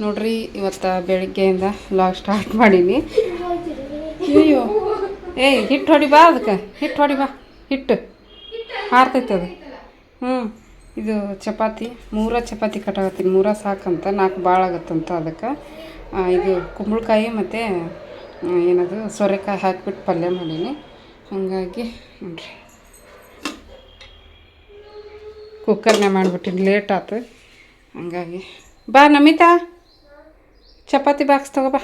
ನೋಡ್ರಿ ಇವತ್ತು ಬೆಳಿಗ್ಗೆಯಿಂದ ಲಾಗ್ ಸ್ಟಾರ್ಟ್ ಮಾಡೀನಿ. ಅಯ್ಯೋ ಹಿಟ್ಟು ಹೊಡಿ ಬಾ, ಅದಕ್ಕೆ ಹಿಟ್ಟು ಹೊಡಿ ಬಾ, ಹಿಟ್ಟು ಹಾರ್ತೈತೆ ಅದು. ಇದು ಚಪಾತಿ 3 ಚಪಾತಿ ಕಟ್ಟಾಕತ್ತೀನಿ. 3 ಸಾಕಂತ, 4 ಭಾಳ ಆಗತ್ತಂತ. ಅದಕ್ಕೆ ಇದು ಕುಂಬಳಕಾಯಿ ಮತ್ತು ಏನದು ಸೋರೆಕಾಯಿ ಹಾಕಿಬಿಟ್ಟು ಪಲ್ಯ ಮಾಡೀನಿ. ಹಾಗಾಗಿ ನೋಡ್ರಿ ಕುಕ್ಕರ್ನೇ ಮಾಡಿಬಿಟ್ಟಿನಿ, ಲೇಟ್ ಆಯ್ತು. ಹಾಗಾಗಿ ಬಾ ನಮಿತಾ, ಚಪಾತಿ ಬಾಕ್ಸ್ ತಗೋಬಾ.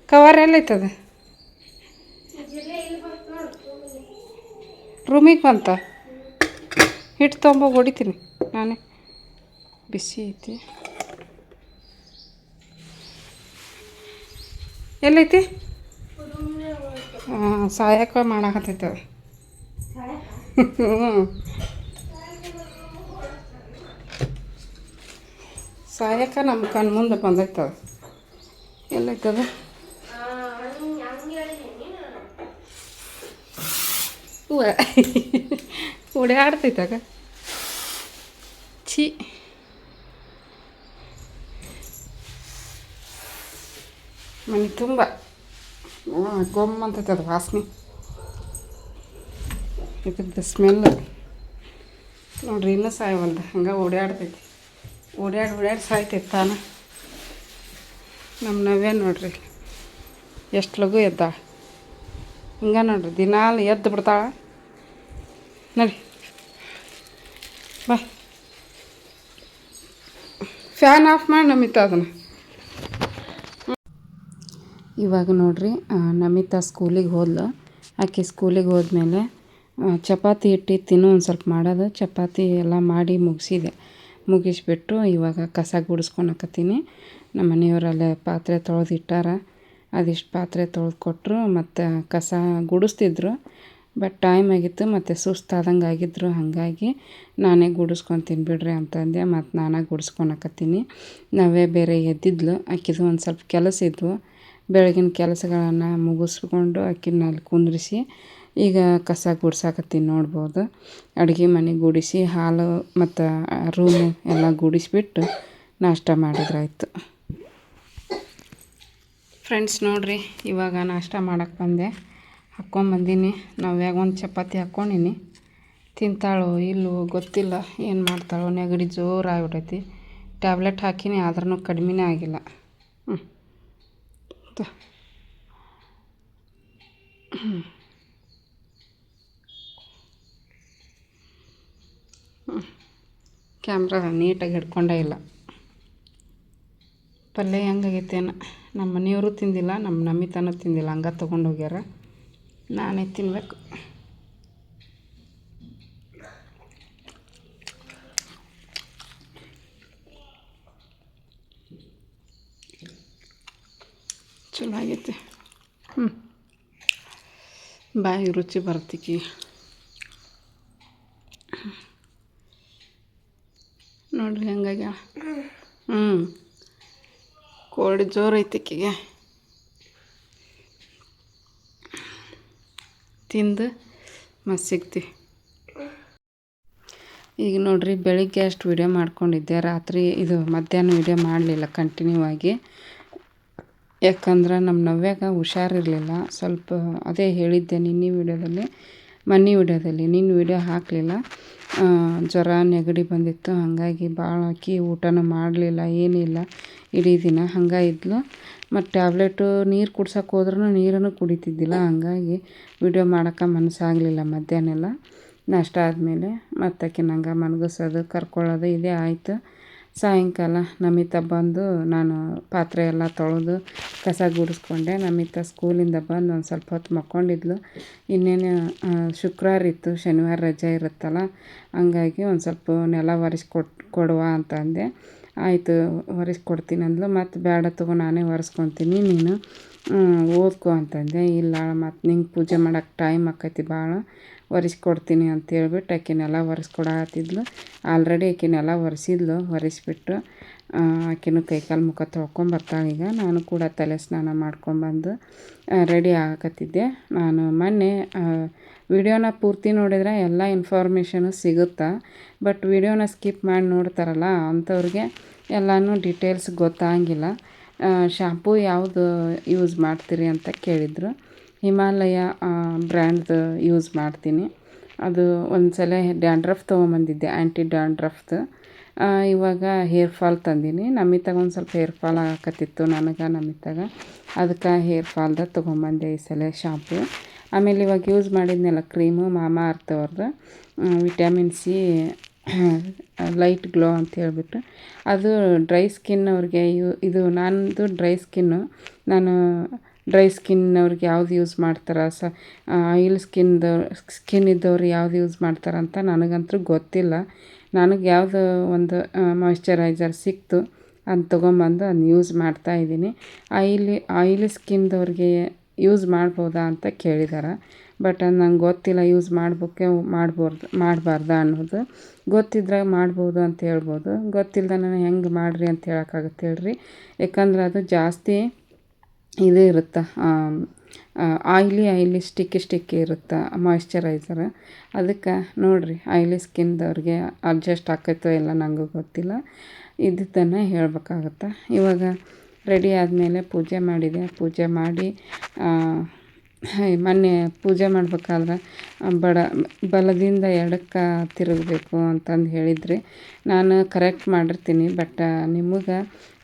ಕವರ್ ಎಲ್ಲೈತದ? ರೂಮಿಗೆ ಬಂತ. ಹಿಟ್ಟು ತೊಗೊಂಬೋಗಿ ಹೊಡಿತೀನಿ ನಾನೇ. ಬಿಸಿ ಐತಿ. ಎಲ್ಲೈತಿ? ಸಾಯಕ್ಕೆ ಮಾಡಾಕತ್ತೈತೆ ಅದು. ಸಾಯಕ್ಕೆ ನಮ್ಮ ಕಣ್ಣು ಮುಂದೆ ಬಂದೈತದ. ಎಲ್ಲೈತದ? ಓಡಾಡ್ತೈತಾಗ. ಛೀ, ಮನೆ ತುಂಬ ಗೊಮ್ಮಂತೈತೆ ಅದು ವಾಸನೆ. ಇದ್ರದ್ದು ಸ್ಮೆಲ್ ನೋಡ್ರಿ, ಇನ್ನೂ ಸಾಯವಲ್ದು. ಹಂಗೆ ಓಡಾಡ್ತೈತಿ. ಓಡ್ಯಾಡಿ ಸಾಯ್ತೈತೆ ತಾನು. ನಮ್ಮ ನವ್ಯ ನೋಡ್ರಿ ಎಷ್ಟು ಲಘು ಎದ್ದಾಳ. ಹಿಂಗೆ ನೋಡ್ರಿ ದಿನಾಲು ಎದ್ದು ಬಿಡ್ತಾಳೆ. ನೋಡಿ ಬಾ, ಫ್ಯಾನ್ ಆಫ್ ಮಾಡಿ ನಮಿತಾ ಅದನ್ನು. ಇವಾಗ ನೋಡ್ರಿ ನಮಿತಾ ಸ್ಕೂಲಿಗೆ ಹೋದ್ಲು. ಆಕೆ ಸ್ಕೂಲಿಗೆ ಹೋದ್ಮೇಲೆ ಚಪಾತಿ ಹಿಟ್ಟಿತ್ತು, ಒಂದು ಸ್ವಲ್ಪ ಮಾಡೋದು. ಚಪಾತಿ ಎಲ್ಲ ಮಾಡಿ ಮುಗಿಸ್ಬಿಟ್ಟು ಇವಾಗ ಕಸ ಗುಡಿಸ್ಕೊಳಕತ್ತೀನಿ. ನಮ್ಮ ಮನೆಯವರಲ್ಲೇ ಪಾತ್ರೆ ತೊಳೆದಿಟ್ಟಾರ. ಅದಿಷ್ಟು ಪಾತ್ರೆ ತೊಳೆದು ಕೊಟ್ಟರು, ಮತ್ತು ಕಸ ಗುಡಿಸ್ತಿದ್ರು. ಬಟ್ ಟೈಮ್ ಆಗಿತ್ತು ಮತ್ತು ಸುಸ್ತಾದಂಗೆ ಆಗಿದ್ರು. ಹಾಗಾಗಿ ನಾನೇ ಗುಡಿಸ್ಕೊತೀನಿ ಬಿಡ್ರಿ ಅಂತಂದೆ. ಮತ್ತು ನಾನೇ ಗುಡಿಸ್ಕೊಳಕತ್ತೀನಿ. ನಾವೇ ಬೇರೆ ಎದ್ದಿದ್ಲು. ಆಕಿದು ಒಂದು ಸ್ವಲ್ಪ ಕೆಲಸ ಇದ್ವು. ಬೆಳಗಿನ ಕೆಲಸಗಳನ್ನು ಮುಗಿಸ್ಕೊಂಡು ಆಕಿನ ಅಲ್ಲಿ ಕುಂದ್ರಿಸಿ ಈಗ ಕಸ ಗುಡ್ಸಾಕತ್ತೀನಿ. ನೋಡ್ಬೋದು, ಅಡುಗೆ ಮನೆ ಗುಡಿಸಿ, ಹಾಲು ಮತ್ತು ರೂಮು ಎಲ್ಲ ಗುಡಿಸ್ಬಿಟ್ಟು ನಾಷ್ಟ ಮಾಡಿದ್ರಾಯ್ತು. ಫ್ರೆಂಡ್ಸ್ ನೋಡ್ರಿ, ಇವಾಗ ನಾಷ್ಟ ಮಾಡೋಕ್ಕೆ ಬಂದೆ. ಹಾಕ್ಕೊಂಬಂದೀನಿ. ನಾವ್ಯಾಗ ಒಂದು ಚಪಾತಿ ಹಾಕ್ಕೊಂಡಿನಿ. ತಿಂತಾಳೋ ಇಲ್ಲೋ ಗೊತ್ತಿಲ್ಲ, ಏನು ಮಾಡ್ತಾಳೋ. ನೆಗಡಿ ಜೋರು ಆಗ್ಬಿಟ್ಟೈತಿ. ಟ್ಯಾಬ್ಲೆಟ್ ಹಾಕಿನಿ, ಆದ್ರೂ ಕಡಿಮೆನೇ ಆಗಿಲ್ಲ. ಕ್ಯಾಮ್ರಾ ನೀಟಾಗಿ ಹಿಡ್ಕೊಂಡೇ ಇಲ್ಲ. ಪಲ್ಯ ಹೆಂಗಾಗೈತೇನ. ನಮ್ಮ ಮನೆಯವರು ತಿಂದಿಲ್ಲ, ನಮ್ಮ ನಮಿತಾನೂ ತಿಂದಿಲ್ಲ. ಹಂಗೆ ತೊಗೊಂಡು ಹೋಗ್ಯಾರ. ನಾನೇ ತಿನ್ನಬೇಕು. ಚಲೋ ಆಗೈತೆ. ಬಾಯಿ ರುಚಿ ಬರ್ತಿಕ್ಕಿ. ನೋಡ್ರಿ ಹೆಂಗಾಗ್ಯ. ಕೋಲ್ಡ್ ಜೋರು ಐತಿಕ್ಕಿಗೆ. ತಿಂದು ಮತ್ತೆ ಸಿಗ್ತೀವಿ. ಈಗ ನೋಡ್ರಿ, ಬೆಳಿಗ್ಗೆ ಅಷ್ಟು ವಿಡಿಯೋ ಮಾಡ್ಕೊಂಡಿದ್ದೆ. ರಾತ್ರಿ ಇದು ಮಧ್ಯಾಹ್ನ ವಿಡಿಯೋ ಮಾಡಲಿಲ್ಲ ಕಂಟಿನ್ಯೂ ಆಗಿ. ಯಾಕಂದ್ರೆ ನಮ್ಮ ನವ್ಯಾಗ ಹುಷಾರಿರಲಿಲ್ಲ ಸ್ವಲ್ಪ. ಅದೇ ಹೇಳಿದ್ದೆ ಮೊನ್ನೆ ವಿಡಿಯೋದಲ್ಲಿ. ನಿನ್ನ ವಿಡಿಯೋ ಹಾಕಲಿಲ್ಲ. ಜ್ವರ ನೆಗಡಿ ಬಂದಿತ್ತು. ಹಾಗಾಗಿ ಭಾಳ ಊಟನೂ ಮಾಡಲಿಲ್ಲ, ಏನಿಲ್ಲ ಇಡೀ ದಿನ. ಹಂಗೆ ಇದ್ಲು. ಮತ್ತು ಟ್ಯಾಬ್ಲೆಟು ನೀರು ಕುಡ್ಸೋಕೆ ಹೋದ್ರೂ ನೀರನ್ನು ಕುಡಿತಿದ್ದಿಲ್ಲ. ಹಾಗಾಗಿ ವಿಡಿಯೋ ಮಾಡೋಕ್ಕೆ ಮನಸ್ಸಾಗಲಿಲ್ಲ ಮಧ್ಯಾಹ್ನ ಎಲ್ಲ. ನಾಷ್ಟ ಆದಮೇಲೆ ಮತ್ತು ಆಕಿನ ಹಂಗೆ ಮನಗಿಸೋದು, ಕರ್ಕೊಳ್ಳೋದು ಇದೇ ಆಯಿತು. ಸಾಯಂಕಾಲ ನಮಿತಾ ಬಂದು, ನಾನು ಪಾತ್ರೆ ಎಲ್ಲ ತೊಳೆದು ಕಸ ಗುಡಿಸ್ಕೊಂಡೆ. ನಮಿತಾ ಸ್ಕೂಲಿಂದ ಬಂದು ಒಂದು ಸ್ವಲ್ಪ ಹೊತ್ತು ಮಕ್ಕೊಂಡಿದ್ಲು. ಇನ್ನೇನು ಶುಕ್ರವಾರ ಇತ್ತು, ಶನಿವಾರ ರಜೆ ಇರುತ್ತಲ್ಲ. ಹಂಗಾಗಿ ಒಂದು ಸ್ವಲ್ಪ ನೆಲ ಕೊಡುವ ಅಂತ ಅಂದೆ. ಆಯಿತು ಒರೆಸ್ಕೊಡ್ತೀನಿ ಅಂದ್ಲು. ಮತ್ತು ಬೇಡ ತಗೋ, ನಾನೇ ಒರೆಸ್ಕೊತೀನಿ, ನೀನು ಓದ್ಕೊ ಅಂತಂದೆ. ಇಲ್ಲ, ಮತ್ತು ನಿಂಗೆ ಪೂಜೆ ಮಾಡೋಕ್ಕೆ ಟೈಮ್ ಆಕೈತಿ ಭಾಳ, ಒರೆಸ್ಕೊಡ್ತೀನಿ ಅಂತೇಳ್ಬಿಟ್ಟು ಆಕೆ ನೆಲ ಒರೆಸ್ಕೊಡತ್ತಿದ್ಲು. ಆಲ್ರೆಡಿ ಆಕೆ ನೆಲ ಒರೆಸಿದ್ಲು. ಒರೆಸ್ಬಿಟ್ಟು ಆಕೆನೂ ಕೈಕಾಲು ಮುಖ ತೊಳ್ಕೊಂಬರ್ತಾಳೆ. ಈಗ ನಾನು ಕೂಡ ತಲೆ ಸ್ನಾನ ಮಾಡ್ಕೊಂಬಂದು ರೆಡಿ ಆಗಕತ್ತಿದ್ದೆ. ನಾನು ಮೊನ್ನೆ ವಿಡಿಯೋನ ಪೂರ್ತಿ ನೋಡಿದರೆ ಎಲ್ಲ ಇನ್ಫಾರ್ಮೇಷನು ಸಿಗುತ್ತಾ, ಬಟ್ ವಿಡಿಯೋನ ಸ್ಕಿಪ್ ಮಾಡಿ ನೋಡ್ತಾರಲ್ಲ ಅಂಥವ್ರಿಗೆ ಎಲ್ಲನೂ ಡೀಟೇಲ್ಸ್ ಗೊತ್ತಾಗಿಲ್ಲ. ಶಾಂಪೂ ಯಾವುದು ಯೂಸ್ ಮಾಡ್ತೀರಿ ಅಂತ ಕೇಳಿದರು. ಹಿಮಾಲಯ ಬ್ರ್ಯಾಂಡ್ದು ಯೂಸ್ ಮಾಡ್ತೀನಿ. ಅದು ಒಂದು ಸಲ ಡ್ಯಾಂಡ್ರಫ್ ತೊಗೊಂಬಂದಿದ್ದೆ, ಆ್ಯಂಟಿ ಡ್ಯಾಂಡ್ರಫ್ದು. ಇವಾಗ ಹೇರ್ ಫಾಲ್ ತಂದೀನಿ. ನಮಿತಾಗ ಒಂದು ಸ್ವಲ್ಪ ಹೇರ್ ಫಾಲ್ ಆಗಕತ್ತಿತ್ತು ನನಗೆ, ನಮಿತಾಗ. ಅದಕ್ಕೆ ಹೇರ್ ಫಾಲ್ದ ತೊಗೊಂಬಂದೆ ಈ ಸಲ ಶಾಂಪು. ಆಮೇಲೆ ಇವಾಗ ಯೂಸ್ ಮಾಡಿದ್ನೆಲ್ಲ ಕ್ರೀಮು ಮಾಮಾ ಅರ್ತ್ ಅವ್ರದ್ದು ವಿಟಮಿನ್ ಸಿ ಲೈಟ್ ಗ್ಲೋ ಅಂತ ಹೇಳ್ಬಿಟ್ಟು. ಅದು ಡ್ರೈ ಸ್ಕಿನ್ ಅವ್ರಿಗೆ ಇದು ನನ್ನದು ಡ್ರೈ ಸ್ಕಿನ್ನು. ನಾನು ಡ್ರೈ ಸ್ಕಿನ್ನವ್ರಿಗೆ ಯಾವ್ದು ಯೂಸ್ ಮಾಡ್ತಾರೆ, ಆಯಿಲ್ ಸ್ಕಿನ್ ಇದ್ದವ್ರು ಯಾವ್ದು ಯೂಸ್ ಮಾಡ್ತಾರಂತ ನನಗಂತೂ ಗೊತ್ತಿಲ್ಲ. ನನಗೆ ಯಾವುದು ಒಂದು ಮಾಯ್ಶ್ಚರೈಸರ್ ಸಿಕ್ತು ಅದು ತೊಗೊಂಬಂದು ಅದನ್ನ ಯೂಸ್ ಮಾಡ್ತಾಯಿದ್ದೀನಿ. ಆಯಿಲಿ ಸ್ಕಿನ್ದವ್ರಿಗೆ ಯೂಸ್ ಮಾಡ್ಬೋದಾ ಅಂತ ಕೇಳಿದ್ದಾರೆ. ಬಟ್ ಅದು ನಂಗೆ ಗೊತ್ತಿಲ್ಲ, ಯೂಸ್ ಮಾಡಬಾರ್ದಾ ಅನ್ನೋದು. ಗೊತ್ತಿದ್ರೆ ಮಾಡ್ಬೋದು ಅಂತ ಹೇಳ್ಬೋದು, ಗೊತ್ತಿಲ್ಲದ ನಾನು ಹೆಂಗೆ ಮಾಡಿರಿ ಅಂತ ಹೇಳೋಕ್ಕಾಗುತ್ತೆ ಹೇಳ್ರಿ. ಯಾಕಂದ್ರೆ ಅದು ಜಾಸ್ತಿ ಇದು ಇರುತ್ತೆ, ಆಯಿಲಿ ಸ್ಟಿಕ್ಕಿ ಇರುತ್ತೆ ಮಾಯ್ಶ್ಚರೈಸರ್. ಅದಕ್ಕೆ ನೋಡಿರಿ, ಆಯಿಲಿ ಸ್ಕಿನ್ದವ್ರಿಗೆ ಅಡ್ಜಸ್ಟ್ ಆಕೈತೋ ಎಲ್ಲ ನನಗೂ ಗೊತ್ತಿಲ್ಲ, ಇದ್ದದ್ದನ್ನು ಹೇಳ್ಬೇಕಾಗತ್ತೆ. ಇವಾಗ ರೆಡಿ ಆದಮೇಲೆ ಪೂಜೆ ಮಾಡಿದೆ. ಪೂಜೆ ಮಾಡಿ ಮೊನ್ನೆ ಪೂಜೆ ಮಾಡ್ಬೇಕಾದ್ರೆ ಬಲದಿಂದ ಎಡಕ್ಕೆ ತಿರುಗಬೇಕು ಅಂತಂದು ಹೇಳಿದ್ರಿ. ನಾನು ಕರೆಕ್ಟ್ ಮಾಡಿರ್ತೀನಿ, ಬಟ್ ನಿಮಗೆ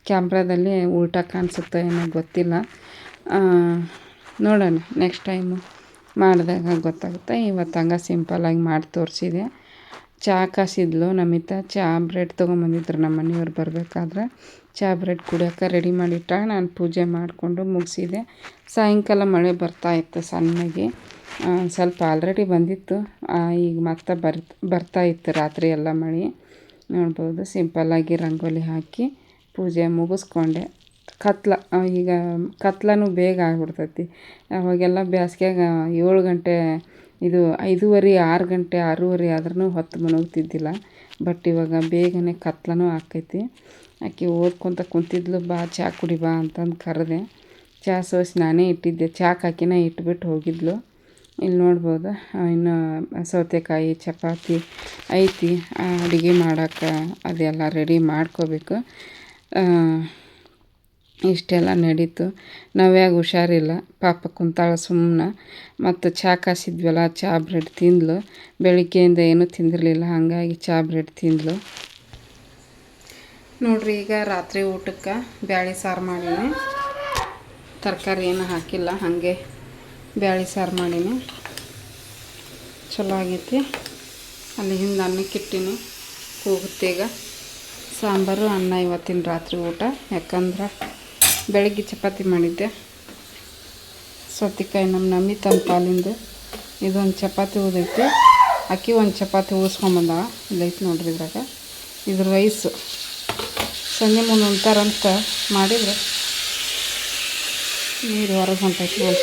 ಕ್ಯಾಮ್ರಾದಲ್ಲಿ ಉಲ್ಟಾ ಕಾಣಿಸುತ್ತೋ ಏನೋ ಗೊತ್ತಿಲ್ಲ. ನೋಡೋಣ, ನೆಕ್ಸ್ಟ್ ಟೈಮು ಮಾಡಿದಾಗ ಗೊತ್ತಾಗುತ್ತೆ. ಇವತ್ತು ಹಂಗೆ ಸಿಂಪಲ್ಲಾಗಿ ಮಾಡಿ ತೋರಿಸಿದೆ. ಚಹಾ ಕಾಸಿದ್ಲು ನಮಿತಾ. ಚಹಾ ಬ್ರೆಡ್ ತೊಗೊಂಬಂದಿದ್ರು ನಮ್ಮ ಮನೆಯವ್ರು ಬರಬೇಕಾದ್ರೆ. ಚಹಾ ಬ್ರೆಡ್ ಕುಡಿಯೋಕೆ ರೆಡಿ ಮಾಡಿಟ್ಟಾಗ ನಾನು ಪೂಜೆ ಮಾಡಿಕೊಂಡು ಮುಗಿಸಿದೆ. ಸಾಯಂಕಾಲ ಮಳೆ ಬರ್ತಾಯಿತ್ತು ಸಣ್ಣಗೆ, ಸ್ವಲ್ಪ ಆಲ್ರೆಡಿ ಬಂದಿತ್ತು, ಈಗ ಮತ್ತೆ ಬರ್ತಾಯಿತ್ತು ರಾತ್ರಿ ಎಲ್ಲ ಮಳೆ. ನೋಡ್ಬೋದು, ಸಿಂಪಲ್ಲಾಗಿ ರಂಗೋಲಿ ಹಾಕಿ ಪೂಜೆ ಮುಗಿಸ್ಕೊಂಡೆ. ಈಗ ಕತ್ಲೂ ಬೇಗ ಆಗಿಬಿಡ್ತೈತಿ. ಅವಾಗೆಲ್ಲ ಬೇಸಿಗೆಯಾಗ 7 ಗಂಟೆ, ಇದು 5:30, 6 ಗಂಟೆ, 6:30 ಆದ್ರೂ ಹೊತ್ತು ಮುಳುಗ್ತಿದ್ದಿಲ್ಲ. ಬಟ್ ಇವಾಗ ಬೇಗನೆ ಕತ್ಲೂ ಆಕೈತಿ. ಆಕೆ ಓದ್ಕೊತ ಕುಂತಿದ್ಲು, ಬಾ ಚಹಾ ಕುಡಿ ಬಾ ಅಂತಂದು ಕರೆದೆ. ಚಹಾ ಸೋಸಿ ನಾನೇ ಇಟ್ಟಿದ್ದೆ, ಚಾಕ್ಕೆ ಹಾಕಿನ ಇಟ್ಬಿಟ್ಟು ಹೋಗಿದ್ಲು. ಇಲ್ಲಿ ನೋಡ್ಬೋದು, ಇನ್ನು ಸೌತೆಕಾಯಿ ಚಪಾತಿ ಐತಿ. ಅಡುಗೆ ಮಾಡೋಕೆ ಅದೆಲ್ಲ ರೆಡಿ ಮಾಡ್ಕೋಬೇಕು. ಇಷ್ಟೆಲ್ಲ ನಡೀತು. ನವ್ಯಾಗ ಹುಷಾರಿಲ್ಲ, ಪಾಪ ಕುಂತಾಳ ಸುಮ್ಮನೆ. ಮತ್ತು ಚಹಾ ಕಾಸಿದ್ವಲ್ಲ, ಚಹಾ ಬ್ರೆಡ್ ತಿಂದ್ಲು. ಬೆಳಿಗ್ಗೆಯಿಂದ ಏನೂ ತಿಂದಿರಲಿಲ್ಲ, ಹಾಗಾಗಿ ಚಹಾ ಬ್ರೆಡ್ ತಿಂದ್ಲು. ನೋಡಿರಿ, ಈಗ ರಾತ್ರಿ ಊಟಕ್ಕೆ ಬ್ಯಾಳೆ ಸಾರು ಮಾಡೀನಿ. ತರಕಾರಿ ಏನು ಹಾಕಿಲ್ಲ, ಹಾಗೆ ಬ್ಯಾಳೆ ಸಾರು ಮಾಡೀನಿ. ಚಲೋ ಆಗೈತಿ. ಅಲ್ಲಿ ಹಿಂದೆ ಅನ್ನಕ್ಕೆ ಇಟ್ಟೀನಿ, ಕೂಗುತ್ತೀಗ. ಸಾಂಬಾರು ಅನ್ನ ಇವತ್ತಿನ ರಾತ್ರಿ ಊಟ. ಯಾಕಂದ್ರೆ ಬೆಳಗ್ಗೆ ಚಪಾತಿ ಮಾಡಿದ್ದೆ. ಸೌತೆಕಾಯಿ ನಮ್ಮ ನಮಿತನ ಪಾಲಿಂದು ಇದೊಂದು ಚಪಾತಿ ಉಳಿದೈತಿ. ಅಕ್ಕಿ ಒಂದು ಚಪಾತಿ ಉಳಿಸ್ಕೊಂಬಂದ. ಇಲ್ಲೈತಿ ನೋಡ್ರಿ ಇದ್ರಾಗ. ಇದ್ರ ವಯಸ್ಸು ಸಂಜೆ ಮುಂದೆ ಉಣ್ತಾರಂತ ಮಾಡಿದ್ರೆ ನೀರು ಹೊರಗೆ ಹೊಂಟೈತಿ ನೋಡಿ.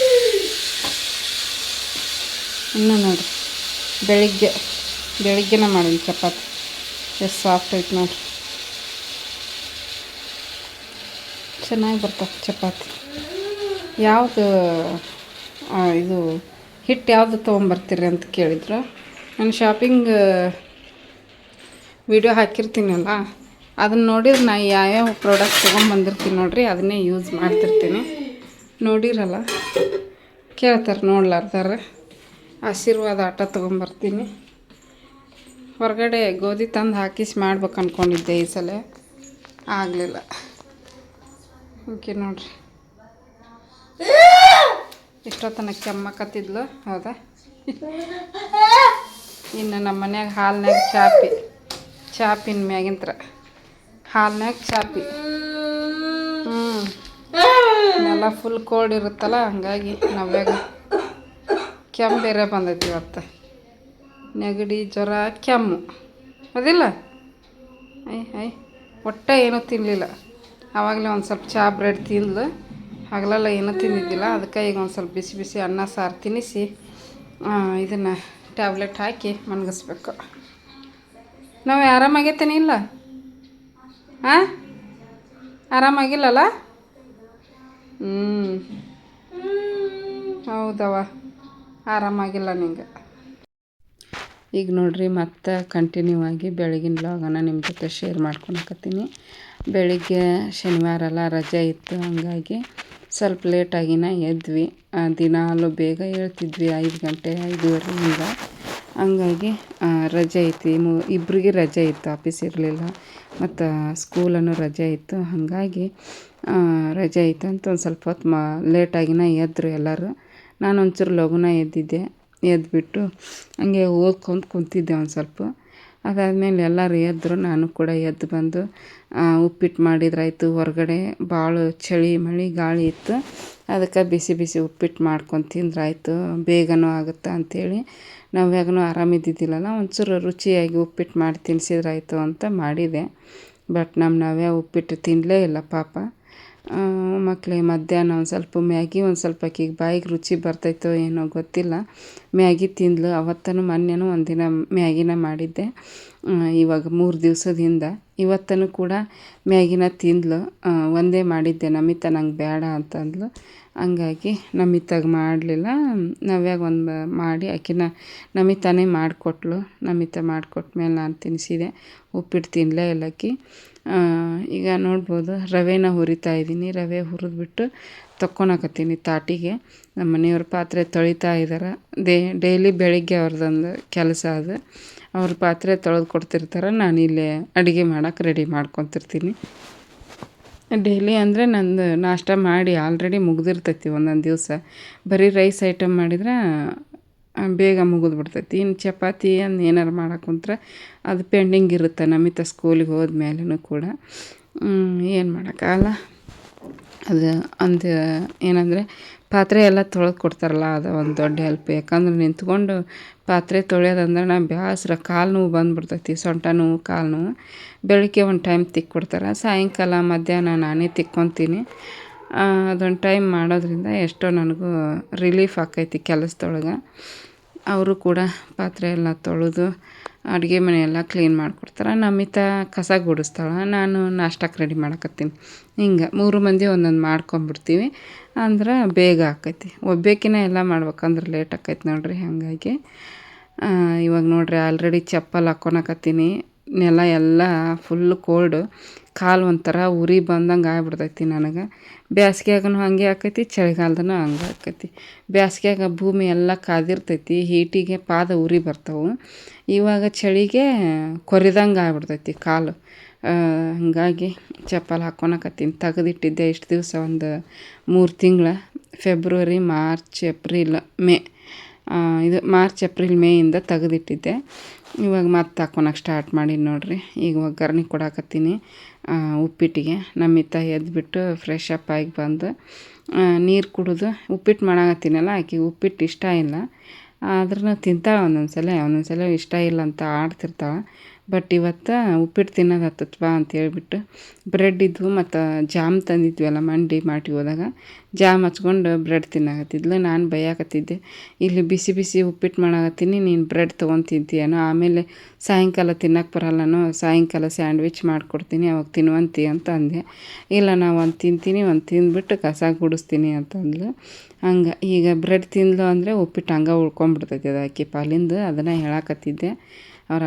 ಇನ್ನೂ ನೋಡಿರಿ, ಬೆಳಿಗ್ಗೆನ ಮಾಡೀನಿ ಚಪಾತಿ. ಎಷ್ಟು ಸಾಫ್ಟ್ ಐತೆ ನೋಡಿರಿ, ಚೆನ್ನಾಗಿ ಬರ್ತವೆ ಚಪಾತಿ. ಯಾವುದು ಇದು ಹಿಟ್ಟು ಯಾವುದು ತೊಗೊಂಬರ್ತೀರಿ ಅಂತ ಕೇಳಿದ್ರು. ನಾನು ಶಾಪಿಂಗ್ ವಿಡಿಯೋ ಹಾಕಿರ್ತೀನಲ್ಲ, ಅದನ್ನು ನೋಡಿದ್ರೆ ನಾ ಯಾವ್ಯಾವ ಪ್ರಾಡಕ್ಟ್ ತೊಗೊಂಬಂದಿರ್ತೀನಿ ನೋಡಿರಿ, ಅದನ್ನೇ ಯೂಸ್ ಮಾಡ್ತಿರ್ತೀನಿ. ನೋಡಿರಲ್ಲ, ಕೇಳ್ತಾರೆ ನೋಡ್ಲಾರ್ದಾರ. ಆಶೀರ್ವಾದ ಆಟ ತೊಗೊಂಬರ್ತೀನಿ. ಹೊರಗಡೆ ಗೋಧಿ ತಂದು ಹಾಕಿಸಿ ಮಾಡ್ಬೇಕು ಅಂದ್ಕೊಂಡಿದ್ದೆ, ಈ ಸಲ ಆಗಲಿಲ್ಲ. ಓಕೆ ನೋಡಿರಿ, ಇಷ್ಟೊತ್ತನ ಕೆಮ್ಮಕತ್ತಿದ್ಲು. ಹೌದಾ? ಇನ್ನು ನಮ್ಮ ಮನ್ಯಾಗ ಹಾಲ್ನಾಗ ಚಾಪಿನ ಮ್ಯಾಗಿಂತ್ರ ಹಾಲ್ನಾಗ ಚಾಪಿ. ಎಲ್ಲ ಫುಲ್ ಕೋಲ್ಡ್ ಇರುತ್ತಲ್ಲ, ಹಂಗಾಗಿ ನವ್ಯಾಗ ಕೆಮ್ಮು ಬೇರೆ ಬಂದೈತಿ ಇವತ್ತು. ನೆಗಡಿ, ಜ್ವರ, ಕೆಮ್ಮು ಅದಿಲ್ಲ. ಒಟ್ಟೆ ಏನೂ ತಿನ್ನಲಿಲ್ಲ. ಆವಾಗಲೇ ಒಂದು ಸ್ವಲ್ಪ ಚಹಾ ಬ್ರೆಡ್ ತಿಂದ್ಲು. ಹಗಲೆಲ್ಲ ಏನೂ ತಿಂದಿದ್ದಿಲ್ಲ. ಅದಕ್ಕೆ ಈಗ ಒಂದು ಸ್ವಲ್ಪ ಬಿಸಿ ಬಿಸಿ ಅನ್ನ ಸಾರು ತಿನ್ನಿಸಿ ಇದನ್ನು ಟ್ಯಾಬ್ಲೆಟ್ ಹಾಕಿ ಮಲಗಿಸ್ಬೇಕು. ನಾವು ಆರಾಮಾಗೈತೇನೆ ಇಲ್ಲ? ಹಾಂ, ಆರಾಮಾಗಿಲ್ಲಲ್ಲ? ಹೌದವ, ಆರಾಮಾಗಿಲ್ಲ ನಿಂಗೆ. ಈಗ ನೋಡ್ರಿ ಮತ್ತೆ ಕಂಟಿನ್ಯೂ ಆಗಿ ಬೆಳಗಿನ ವ್ಲಾಗನ್ನು ನಿಮ್ಮ ಜೊತೆ ಶೇರ್ ಮಾಡ್ಕೊಳಕತ್ತೀನಿ. ಬೆಳಿಗ್ಗೆ ಶನಿವಾರ ಎಲ್ಲ ರಜೆ ಇತ್ತು, ಹಂಗಾಗಿ ಸ್ವಲ್ಪ ಲೇಟಾಗಿನ ಎದ್ವಿ. ದಿನಾಲು ಬೇಗ ಹೇಳ್ತಿದ್ವಿ, 5 ಗಂಟೆ 5:30 ಹಿಂಗೆ. ಹಂಗಾಗಿ ರಜೆ ಐತಿ, ಇಬ್ಬರಿಗೆ ರಜೆ ಇತ್ತು, ಆಫೀಸ್ ಇರಲಿಲ್ಲ ಮತ್ತು ಸ್ಕೂಲನ್ನು ರಜೆ ಇತ್ತು. ಹಾಗಾಗಿ ರಜೆ ಇತ್ತಂತ ಒಂದು ಸ್ವಲ್ಪ ಹೊತ್ತು ಲೇಟಾಗಿನ ಎದ್ದರು ಎಲ್ಲರೂ. ನಾನು ಒಂಚೂರು ಲಘುನ ಎದ್ದಿದ್ದೆ. ಎದ್ದುಬಿಟ್ಟು ಹಂಗೆ ಓದ್ಕೊಂಡು ಕುಂತಿದ್ದೆ ಒಂದು ಸ್ವಲ್ಪ. ಅದಾದಮೇಲೆ ಎಲ್ಲರೂ ಎದ್ದರು, ನಾನು ಕೂಡ ಎದ್ದು ಬಂದು ಉಪ್ಪಿಟ್ಟು ಮಾಡಿದ್ರಾಯ್ತು. ಹೊರಗಡೆ ಭಾಳ ಚಳಿ ಮಳೆ ಗಾಳಿ ಇತ್ತು, ಅದಕ್ಕೆ ಬಿಸಿ ಬಿಸಿ ಉಪ್ಪಿಟ್ಟು ಮಾಡ್ಕೊಂಡು ತಿಂದ್ರಾಯ್ತು, ಬೇಗನೂ ಆಗುತ್ತೆ ಅಂಥೇಳಿ. ನವ್ಯಾಗೂ ಆರಾಮಿದ್ದಿದ್ದಿಲ್ಲಲ್ಲ, ಒಂಚೂರು ರುಚಿಯಾಗಿ ಉಪ್ಪಿಟ್ಟು ಮಾಡಿ ತಿನ್ನಿಸಿದ್ರಾಯ್ತು ಅಂತ ಮಾಡಿದೆ. ಬಟ್ ನಮ್ಮ ನವ್ಯ ಉಪ್ಪಿಟ್ಟು ತಿನ್ನಲೇ ಇಲ್ಲ ಪಾಪ. ಮಕ್ಕಳಿಗೆ ಮಧ್ಯಾಹ್ನ ಒಂದು ಸ್ವಲ್ಪ ಮ್ಯಾಗಿ ಒಂದು ಸ್ವಲ್ಪ ಆಕಿಗೆ ಬಾಯಿಗೆ ರುಚಿ ಬರ್ತೈತೋ ಏನೋ ಗೊತ್ತಿಲ್ಲ, ಮ್ಯಾಗಿ ತಿಂದ್ಲು. ಅವತ್ತೂ ಮೊನ್ನೆನೂ ಒಂದಿನ ಮ್ಯಾಗಿನ ಮಾಡಿದ್ದೆ, ಇವಾಗ 3 ದಿವಸದಿಂದ. ಇವತ್ತೂ ಕೂಡ ಮ್ಯಾಗಿನ ತಿಂದ್ಲು. ಒಂದೇ ಮಾಡಿದ್ದೆ, ನಮಿತಾ ನಂಗೆ ಬೇಡ ಅಂತಂದ್ಲು. ಹಂಗಾಗಿ ನಮಿತಾಗೆ ಮಾಡಲಿಲ್ಲ, ನವ್ಯಾಗ ಒಂದು ಮಾಡಿ ಆಕಿನ ನಮಿತಾನೇ ಮಾಡಿಕೊಟ್ಲು. ನಮಿತಾ ಮಾಡಿಕೊಟ್ಮೇಲೆ ನಾನು ತಿನ್ನಿಸಿದೆ. ಉಪ್ಪಿಟ್ಟು ತಿನ್ನಲೇ ಇಲ್ಲ ಆಕಿ. ಈಗ ನೋಡ್ಬೋದು ರವೆನ ಹುರಿತಾ ಇದ್ದೀನಿ. ರವೆ ಹುರಿದ್ಬಿಟ್ಟು ತಕ್ಕೊಳಕತ್ತೀನಿ ತಾಟಿಗೆ. ನಮ್ಮ ಮನೆಯವ್ರ ಪಾತ್ರೆ ತೊಳಿತಾ ಇದ್ದಾರೆ. ಡೈಲಿ ಬೆಳಿಗ್ಗೆ ಅವ್ರದ್ದೊಂದು ಕೆಲಸ ಅದು. ಅವ್ರ ಪಾತ್ರೆ ತೊಳೆದು ಕೊಡ್ತಿರ್ತಾರೆ, ನಾನು ಇಲ್ಲೇ ಅಡುಗೆ ಮಾಡೋಕೆ ರೆಡಿ ಮಾಡ್ಕೊತಿರ್ತೀನಿ. ಡೈಲಿ ಅಂದರೆ ನಂದು ನಾಷ್ಟ ಮಾಡಿ ಆಲ್ರೆಡಿ ಮುಗ್ದಿರ್ತೈತಿ ಒಂದೊಂದು ದಿವಸ. ಬರೀ ರೈಸ್ ಐಟಮ್ ಮಾಡಿದ್ರೆ ಬೇಗ ಮುಗಿದ್ಬಿಡ್ತೈತಿ. ಇನ್ನು ಚಪಾತಿ ಏನಾರು ಮಾಡೋಕೆ ಕುಂತ್ರೆ ಅದು ಪೆಂಡಿಂಗ್ ಇರುತ್ತೆ ನಮಿತಾ ಸ್ಕೂಲಿಗೆ ಹೋದ್ಮೇಲೂ ಕೂಡ. ಏನು ಮಾಡೋಕ್ಕಾಗಲ್ಲ. ಅದು ಒಂದು ಏನಂದರೆ ಪಾತ್ರೆ ಎಲ್ಲ ತೊಳೆದು ಕೊಡ್ತಾರಲ್ಲ, ಅದು ಒಂದು ದೊಡ್ಡ ಹೆಲ್ಪ್. ಯಾಕಂದ್ರೆ ನಿಂತ್ಕೊಂಡು ಪಾತ್ರೆ ತೊಳೆಯೋದಂದ್ರೆ ನಾನು ಬೇಸರ, ಕಾಲು ನೋವು ಬಂದುಬಿಡ್ತೈತಿ, ಸೊಂಟ ನೋವು ಕಾಲು ನೋವು. ಬೆಳಗ್ಗೆ ಒಂದು ಟೈಮ್ ತಿಕ್ಕೊಡ್ತಾರೆ, ಸಾಯಂಕಾಲ ಮಧ್ಯಾಹ್ನ ನಾನೇ ತಿಕ್ಕೊತೀನಿ. ಅದೊಂದು ಟೈಮ್ ಮಾಡೋದ್ರಿಂದ ಎಷ್ಟೋ ನನಗೂ ರಿಲೀಫ್ ಆಕೈತಿ ಕೆಲಸದೊಳಗೆ. ಅವರು ಕೂಡ ಪಾತ್ರೆ ಎಲ್ಲ ತೊಳೆದು ಅಡುಗೆ ಮನೆಯೆಲ್ಲ ಕ್ಲೀನ್ ಮಾಡಿಕೊಡ್ತಾರೆ. ನಮಿತಾ ಕಸ ಗುಡಿಸ್ತಾಳೆ, ನಾನು ನಾಷ್ಟಕ್ಕೆ ರೆಡಿ ಮಾಡಕತ್ತೀನಿ. ಹಿಂಗೆ 3 ಮಂದಿ ಒಂದೊಂದು ಮಾಡ್ಕೊಂಬಿಡ್ತೀವಿ, ಅಂದ್ರೆ ಬೇಗ ಆಕೈತಿ. ಒಬ್ಬೇಕಿನ ಎಲ್ಲ ಮಾಡ್ಬೇಕಂದ್ರೆ ಲೇಟ್ ಆಕೈತಿ ನೋಡ್ರಿ. ಹಾಗಾಗಿ ಇವಾಗ ನೋಡ್ರಿ ಆಲ್ರೆಡಿ ಚಪ್ಪಲ್ ಹಾಕ್ಕೊಳಕತ್ತೀನಿ. ನೆಲ ಎಲ್ಲ ಫುಲ್ಲು ಕೋಲ್ಡು, ಕಾಲು ಒಂಥರ ಉರಿ ಬಂದಂಗೆ ಆಗ್ಬಿಡ್ತೈತಿ ನನಗೆ. ಬೇಸ್ಗೆಯಾಗೂ ಹಾಗೆ ಆಕೈತಿ, ಚಳಿಗಾಲದೂ ಹಂಗೆ ಆಕೈತಿ. ಬೇಸ್ಗೆಯಾಗ ಭೂಮಿ ಎಲ್ಲ ಕಾದಿರ್ತೈತಿ, ಹೀಟಿಗೆ ಪಾದ ಉರಿ ಬರ್ತಾವೆ. ಇವಾಗ ಚಳಿಗೆ ಕೊರಿದಂಗೆ ಆಗ್ಬಿಡ್ತೈತಿ ಕಾಲು. ಹಾಗಾಗಿ ಚಪ್ಪಲ್ ಹಾಕ್ಕೊಳಕತ್ತೀನಿ. ತೆಗೆದಿಟ್ಟಿದ್ದೆ ಇಷ್ಟು ದಿವಸ, ಒಂದು 3 ತಿಂಗಳ, ಫೆಬ್ರವರಿ, ಮಾರ್ಚ್, ಏಪ್ರಿಲ್, ಮೇ. ಇದು ಮಾರ್ಚ್, ಏಪ್ರಿಲ್, ಮೇಯಿಂದ ತೆಗೆದಿಟ್ಟಿದ್ದೆ. ಇವಾಗ ಮತ್ತೆ ಹಾಕ್ಕೊಳಕ್ಕೆ ಸ್ಟಾರ್ಟ್ ಮಾಡಿ ನೋಡ್ರಿ. ಈಗ ಒಗ್ಗರಣೆ ಕೊಡಾಕತ್ತೀನಿ ಉಪ್ಪಿಟ್ಟಿಗೆ. ನಮಿತಾ ಎದ್ದುಬಿಟ್ಟು ಫ್ರೆಶ್ ಅಪ್ ಆಗಿ ಬಂದು ನೀರು ಕುಡಿದು ಉಪ್ಪಿಟ್ಟು ಮಾಡಾಕತ್ತೀನಲ್ಲ, ಆಕೆಗೆ ಉಪ್ಪಿಟ್ಟು ಇಷ್ಟ ಇಲ್ಲ. ಆದ್ರೂ ತಿಂತಾಳೆ ಒಂದೊಂದು ಸಲ ಇಷ್ಟ ಇಲ್ಲ ಅಂತ ಆಡ್ತಿರ್ತಾಳೆ. ಬಟ್ ಇವತ್ತು ಉಪ್ಪಿಟ್ಟು ತಿನ್ನೋದು ಹತ್ತತ್ ಬಾ ಅಂತೇಳ್ಬಿಟ್ಟು ಬ್ರೆಡ್ ಇದ್ವು ಮತ್ತು ಜಾಮ್ ತಂದಿದ್ವಲ್ಲ ಮಂಡಿ ಮಾಟಿ ಹೋದಾಗ, ಜಾಮ್ ಹಚ್ಕೊಂಡು ಬ್ರೆಡ್ ತಿನ್ನಾಕತ್ತಿದ್ಲು. ನಾನು ಬೈಯಾಕತ್ತಿದ್ದೆ, ಇಲ್ಲಿ ಬಿಸಿ ಬಿಸಿ ಉಪ್ಪಿಟ್ಟು ಮಾಡಾಕತ್ತೀನಿ, ನೀನು ಬ್ರೆಡ್ ತೊಗೊಂಡು ತಿಂತೀಯನೋ, ಆಮೇಲೆ ಸಾಯಂಕಾಲ ತಿನ್ನಕ್ಕೆ ಬರಲ್ಲನೋ, ಸಾಯಂಕಾಲ ಸ್ಯಾಂಡ್ವಿಚ್ ಮಾಡಿಕೊಡ್ತೀನಿ ಅವಾಗ ತಿನ್ನುವಂತಿ ಅಂತ ಅಂದೆ. ಇಲ್ಲ, ನಾ ಒಂದು ತಿಂತೀನಿ, ಒಂದು ತಿಂದ್ಬಿಟ್ಟು ಕಸ ಗುಡಿಸ್ತೀನಿ ಅಂತಂದ್ಲು. ಹಂಗೆ ಈಗ ಬ್ರೆಡ್ ತಿಂದ್ಲು ಅಂದರೆ ಉಪ್ಪಿಟ್ಟು ಹಂಗೆ ಉಳ್ಕೊಂಬಿಡ್ತೈತಿ ಅದು ಆಕಿ ಪಾಲಿಂದ. ಅದನ್ನು ಹೇಳಾಕತ್ತಿದ್ದೆ ಅವ್ರ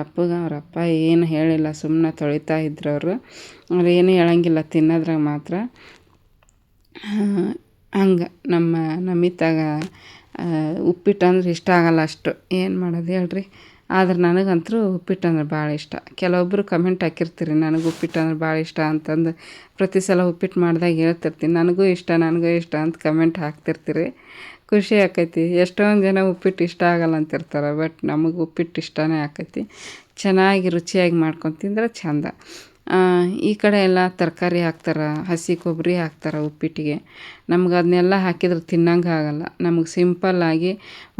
ಅಪ್ಪ ಏನು ಹೇಳಿಲ್ಲ, ಸುಮ್ಮನೆ ತೊಳಿತಾ ಇದ್ರು ಅವರು. ಅವ್ರು ಏನೂ ಹೇಳಂಗಿಲ್ಲ ತಿನ್ನೋದ್ರಾಗ ಮಾತ್ರ. ಹಂಗೆ ನಮ್ಮ ನಮಿತಾಗ ಉಪ್ಪಿಟ್ಟು ಅಂದ್ರೆ ಇಷ್ಟ ಆಗಲ್ಲ ಅಷ್ಟು. ಏನು ಮಾಡೋದು ಹೇಳ್ರಿ. ಆದ್ರೆ ನನಗಂತೂ ಉಪ್ಪಿಟ್ಟು ಅಂದ್ರೆ ಭಾಳ ಇಷ್ಟ. ಕೆಲವೊಬ್ಬರು ಕಮೆಂಟ್ ಹಾಕಿರ್ತೀರಿ, ನನಗೆ ಉಪ್ಪಿಟ್ಟು ಅಂದ್ರೆ ಭಾಳ ಇಷ್ಟ ಅಂತಂದು. ಪ್ರತಿ ಸಲ ಉಪ್ಪಿಟ್ಟು ಮಾಡಿದಾಗ ಹೇಳ್ತಿರ್ತೀನಿ, ನನಗೂ ಇಷ್ಟ ಅಂತ ಕಮೆಂಟ್ ಹಾಕ್ತಿರ್ತೀರಿ. ಖುಷಿ ಆಕೈತಿ. ಎಷ್ಟೊಂದು ಜನ ಉಪ್ಪಿಟ್ಟು ಇಷ್ಟ ಆಗಲ್ಲ ಅಂತಿರ್ತಾರೆ, ಬಟ್ ನಮಗೆ ಉಪ್ಪಿಟ್ಟು ಇಷ್ಟನೇ ಆಕೈತಿ. ಚೆನ್ನಾಗಿ ರುಚಿಯಾಗಿ ಮಾಡ್ಕೊಂಡು ತಿಂದ್ರೆ ಚೆಂದ. ಈ ಕಡೆ ಎಲ್ಲ ತರಕಾರಿ ಹಾಕ್ತಾರೆ, ಹಸಿ ಕೊಬ್ಬರಿ ಹಾಕ್ತಾರೆ ಉಪ್ಪಿಟ್ಟಿಗೆ. ನಮ್ಗೆ ಅದನ್ನೆಲ್ಲ ಹಾಕಿದ್ರೆ ತಿನ್ನಂಗೆ ಆಗಲ್ಲ. ನಮಗೆ ಸಿಂಪಲ್ಲಾಗಿ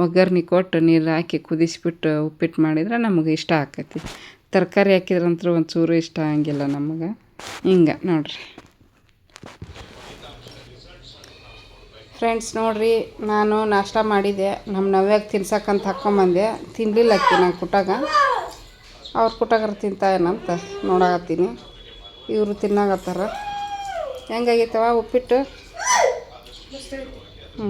ಒಗ್ಗರಣೆ ಕೊಟ್ಟು ನೀರು ಹಾಕಿ ಕುದಿಸ್ಬಿಟ್ಟು ಉಪ್ಪಿಟ್ಟು ಮಾಡಿದ್ರೆ ನಮಗೆ ಇಷ್ಟ ಆಕೈತಿ. ತರಕಾರಿ ಹಾಕಿದ್ರಂತೂ ಒಂಚೂರು ಇಷ್ಟ ಆಗಂಗಿಲ್ಲ ನಮಗೆ. ಹಿಂಗೆ ನೋಡ್ರಿ ಫ್ರೆಂಡ್ಸ್. ನೋಡಿರಿ, ನಾನು ನಾಷ್ಟ ಮಾಡಿದೆ. ನಮ್ಮ ನವ್ಯಾಗ ತಿನ್ಸಕ್ಕಂತ ಹಾಕ್ಕೊಂಬಂದೆ. ತಿನ್ನಲಿಲ್ಲ ಅಕ್ಕಿ ನಂಗೆ ಕುಟಾಗ. ಅವ್ರು ಕುಟಾಗರ ತಿಂತಾಯೇನಂತ ನೋಡಾಕತ್ತೀನಿ. ಇವರು ತಿನ್ನಾಕತ್ತಾರ. ಹೆಂಗಾಗೈತವ ಉಪ್ಪಿಟ್ಟು? ಹ್ಞೂ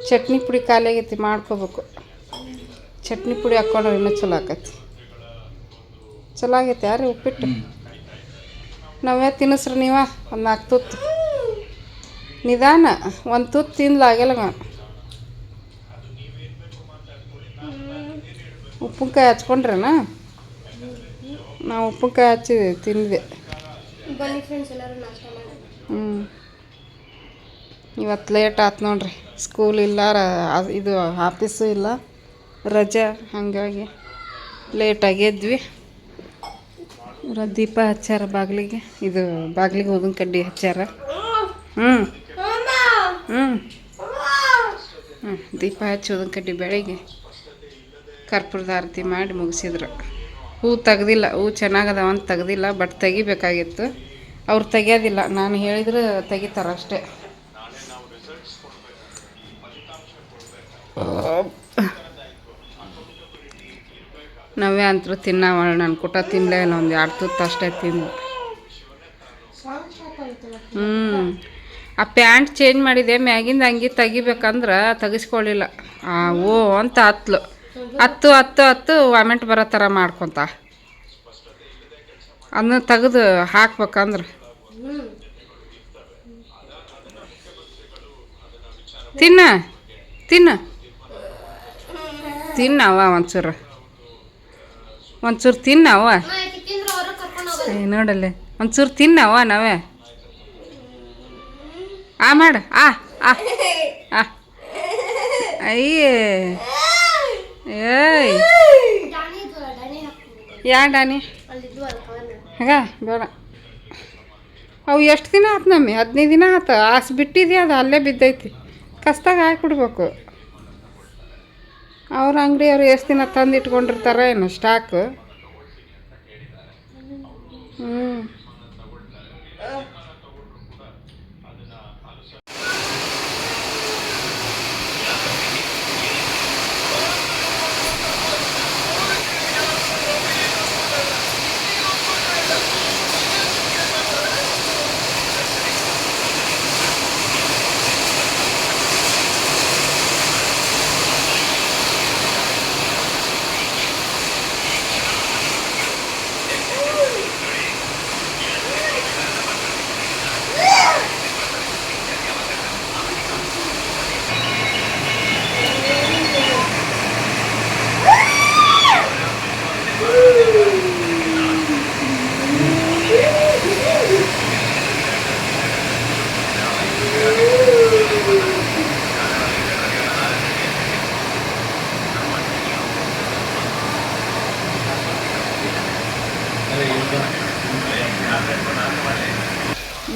ಚಟ್ನಿ ಪುಡಿ ಖಾಲಿ ಆಗೈತಿ, ಮಾಡ್ಕೋಬೇಕು. ಚಟ್ನಿ ಪುಡಿ ಹಾಕ್ಕೊಂಡ್ರೆ ಇನ್ನೂ ಚಲೋ ಆಕೈತಿ. ಚಲೋ ಆಗೈತೆ ಯಾರು ಉಪ್ಪಿಟ್ಟು? ನಾವೇ ತಿನ್ನಿಸ್ರಿ ನೀವ ಒಂದು 4 ತುತ್ತು. ನಿಧಾನ, ಒಂದು ತುತ್ತು ತಿನ್ಲಾಗಿಲ್ಲ. ಉಪ್ಪಿನಕಾಯಿ ಹಚ್ಕೊಂಡ್ರೇನ? ನಾವು ಉಪ್ಪಿನಕಾಯಿ ಹಚ್ಚಿ ತಿಂದ್ವಿ. ಇವತ್ತು ಲೇಟ್ ಆಯ್ತು ನೋಡ್ರಿ. ಸ್ಕೂಲ್ ಇಲ್ಲ, ಇದು ಆಫೀಸು ಇಲ್ಲ, ರಜೆ. ಹಾಗಾಗಿ ಲೇಟಾಗಿ ಎದ್ವಿ. ದೀಪ ಹಚ್ಚಾರ ಬಾಗಿಲಿಗೆ, ಇದು ಬಾಗಿಲಿಗೆ ಊದಿನ ಕಡ್ಡಿ ಹಚ್ಚಾರ. ದೀಪ ಹಚ್ಚಿ ಊದಿನ ಕಡ್ಡಿ ಬೆಳಗ್ಗೆ ಕರ್ಪೂರದ ಆರತಿ ಮಾಡಿ ಮುಗಿಸಿದ್ರು. ಹೂ ತೆಗ್ದಿಲ್ಲ, ಹೂ ಚೆನ್ನಾಗದಾವ ಅಂತ ತೆಗ್ದಿಲ್ಲ, ಬಟ್ ತೆಗಿಬೇಕಾಗಿತ್ತು. ಅವ್ರು ತೆಗಿಯೋದಿಲ್ಲ, ನಾನು ಹೇಳಿದ್ರೆ ತೆಗಿತಾರೆ ಅಷ್ಟೇ. ನಾವೇ ಅಂತರೂ ತಿನ್ನವಳ, ನನ್ನ ಕೂಟ ತಿನ್ನಲೇ ಇಲ್ಲ. ಒಂದು 2 ತುತ್ತು ಅಷ್ಟೇ ತಿಂದು. ಆ ಪ್ಯಾಂಟ್ ಚೇಂಜ್ ಮಾಡಿದೆ, ಮ್ಯಾಗಿಂದ ಅಂಗಿ ತೆಗಿಬೇಕಂದ್ರೆ ತೆಗಿಸ್ಕೊಳ್ಳಿಲ್ಲ. ಓ ಅಂತ ಹತ್ತು ವಾಮೆಂಟ್ ಬರೋ ಥರ ಮಾಡ್ಕೊತ ಅದನ್ನ ತೆಗೆದು ಹಾಕ್ಬೇಕಂದ್ರೆ. ತಿನ್ನವ ಒಂಚೂರು ತಿನ್ನವ. ನೋಡಲ್ಲೇ ಒಂಚೂರು ತಿನ್ನವ. ನಾವೇ ಮಾಡು. ಅಯ್ಯೇ ಏಯ್ ಡಾನಿ ಹಾಗ ಬೇಡ. ಅವು ಎಷ್ಟು ದಿನ ಆಯ್ತು ನಮ್ಮಿ? 15 ದಿನ ಆಯ್ತು. ಬಿಟ್ಟಿದ್ಯಾ, ಅದು ಅಲ್ಲೇ ಬಿದ್ದೈತಿ. ಕಸ್ದಾಗ ಹಾಕಿಬಿಡ್ಬೇಕು. ಅವ್ರ ಅಂಗಡಿಯವ್ರು ಎಷ್ಟು ದಿನ ತಂದು ಇಟ್ಕೊಂಡಿರ್ತಾರೆ ಏನು ಸ್ಟಾಕು.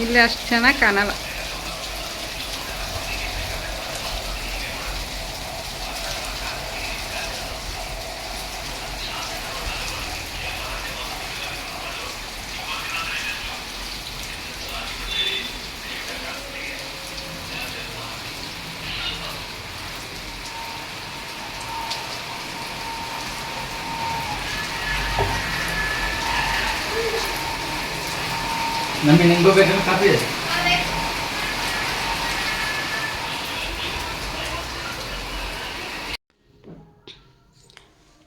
ಇಲ್ಲಿ ಅಷ್ಟು ಚೆನ್ನಾಗಿ ಕಾಣಲ್ಲ. ನಮಗೆ ನಿಂಗೆ ಬೇಕಂದ್ರೆ ಕಾಫಿ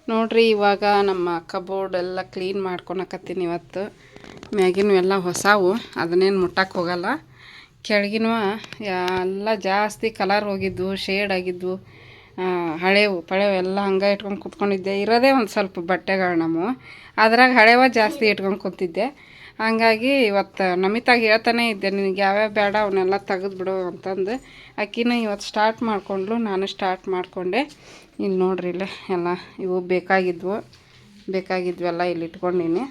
ನೋಡ್ರಿ. ಇವಾಗ ನಮ್ಮ ಕಬೋರ್ಡ್ ಎಲ್ಲ ಕ್ಲೀನ್ ಮಾಡ್ಕೊಳಕತ್ತೀನಿ. ಇವತ್ತು ಮ್ಯಾಗಿನೂ ಎಲ್ಲ ಹೊಸವು, ಅದನ್ನೇನು ಮುಟ್ಟಕ್ಕೆ ಹೋಗಲ್ಲ. ಕೆಳಗಿನವ ಎಲ್ಲ ಜಾಸ್ತಿ ಕಲರ್ ಹೋಗಿದ್ವು, ಶೇಡ್ ಆಗಿದ್ವು, ಹಳೆವು ಪಳೆವು ಎಲ್ಲ ಹಂಗೆ ಇಟ್ಕೊಂಡು ಕೂತ್ಕೊಂಡಿದ್ದೆ. ಇರೋದೇ ಒಂದು ಸ್ವಲ್ಪ ಬಟ್ಟೆಗಳು ನಮ್ಮ, ಅದ್ರಾಗ ಹಳೆವ ಜಾಸ್ತಿ ಇಟ್ಕೊಂಡು ಕೂತಿದ್ದೆ. ಹಂಗಾಗಿ ಇವತ್ತು ನಮಿತಾಗ ಹೇಳ್ತಾನೆ ಇದ್ದೆ, ನಿನಗೆ ಯಾವ್ಯಾವ ಬೇಡ ಅವನ್ನೆಲ್ಲ ತೆಗೆದ್ಬಿಡು ಅಂತಂದು. ಅಕ್ಕಿನೂ ಇವತ್ತು ಸ್ಟಾರ್ಟ್ ಮಾಡಿಕೊಂಡ್ಲು, ನಾನು ಸ್ಟಾರ್ಟ್ ಮಾಡಿಕೊಂಡೆ. ಇಲ್ಲಿ ನೋಡ್ರಿ, ಇಲ್ಲೇ ಎಲ್ಲ ಇವು ಬೇಕಾಗಿದ್ವೆಲ್ಲ ಇಲ್ಲಿ ಇಟ್ಕೊಂಡೀನಿ.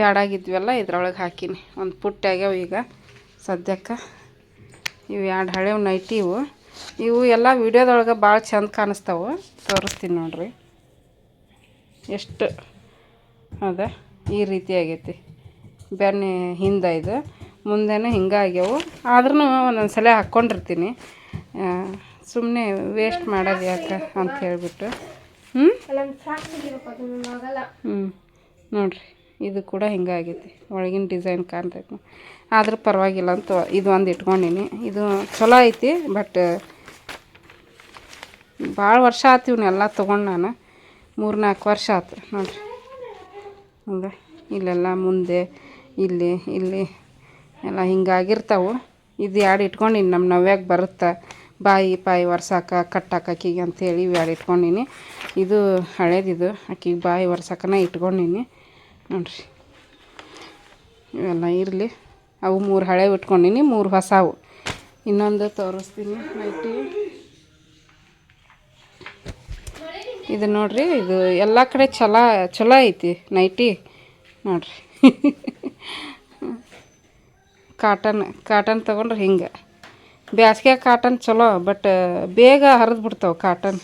ಬೇಡಾಗಿದ್ವೆಲ್ಲ ಇದ್ರೊಳಗೆ ಹಾಕೀನಿ. ಒಂದು ಪುಟ್ಟಾಗ್ಯಾವ ಈಗ ಸದ್ಯಕ್ಕೆ. ಇವು 2 ಹಳೆವು ನೈಟಿ. ಇವು ಎಲ್ಲ ವಿಡಿಯೋದೊಳಗೆ ಭಾಳ ಚಂದ ಕಾಣಿಸ್ತಾವೆ, ತೋರಿಸ್ತೀನಿ ನೋಡ್ರಿ. ಎಷ್ಟು ಅದ ಈ ರೀತಿ ಆಗೈತಿ. ಬೆನ್ನೆ ಹಿಂದೆ ಇದು, ಮುಂದೆನೂ ಹಿಂಗೆ ಆಗ್ಯಾವು. ಆದ್ರೂ ಒಂದೊಂದು ಸಲ ಹಾಕ್ಕೊಂಡಿರ್ತೀನಿ, ಸುಮ್ಮನೆ ವೇಸ್ಟ್ ಮಾಡೋದು ಯಾಕೆ ಅಂತ ಹೇಳ್ಬಿಟ್ಟು. ನೋಡಿರಿ ಇದು ಕೂಡ ಹಿಂಗಾಗೈತಿ, ಒಳಗಿನ ಡಿಸೈನ್ ಕಾಣ್ತೈತಿ. ಆದರೂ ಪರವಾಗಿಲ್ಲ ಅಂತ ಇದು ಒಂದು ಇಟ್ಕೊಂಡೀನಿ. ಇದು ಚಲೋ ಐತಿ, ಬಟ್ ಭಾಳ ವರ್ಷ ಆತು ಇವನ್ನೆಲ್ಲ ತೊಗೊಂಡು ನಾನು. 3-4 ವರ್ಷ ಆತು ನೋಡಿರಿ. ಹಂಗೆ ಇಲ್ಲೆಲ್ಲ ಮುಂದೆ ಇಲ್ಲಿ ಎಲ್ಲ ಹಿಂಗಾಗಿರ್ತಾವೆ. ಇದು 2 ಇಟ್ಕೊಂಡೀನಿ. ನಮ್ಮ ನವ್ಯಾಗ ಬರುತ್ತೆ ಬಾಯಿ ಪಾಯಿ ಒರ್ಸಾಕ ಕಟ್ಟಾಕ ಆಕಿಗೆ ಅಂಥೇಳಿ ಇವು 2 ಇಟ್ಕೊಂಡೀನಿ. ಇದು ಹಳೇದಿದು, ಆಕಿಗೆ ಬಾಯಿ ಒರ್ಸಾಕನ ಇಟ್ಕೊಂಡೀನಿ ನೋಡಿರಿ. ಇವೆಲ್ಲ ಇರಲಿ. ಅವು 3 ಹಳೆವು ಇಟ್ಕೊಂಡೀನಿ, 3 ಹೊಸವು. ಇನ್ನೊಂದು ತೋರಿಸ್ತೀನಿ ನೈಟಿ. ಇದು ನೋಡಿರಿ, ಇದು ಎಲ್ಲ ಕಡೆ ಚಲೋ ಐತಿ ನೈಟಿ ನೋಡಿರಿ. ಕಾಟನ್ ತೊಗೊಂಡ್ರೆ ಹಿಂಗೆ. ಬ್ಯಾಸ್ಗೆ ಕಾಟನ್ ಚಲೋ, ಬಟ್ ಬೇಗ ಹರಿದು ಬಿಡ್ತಾವೆ ಕಾಟನ್.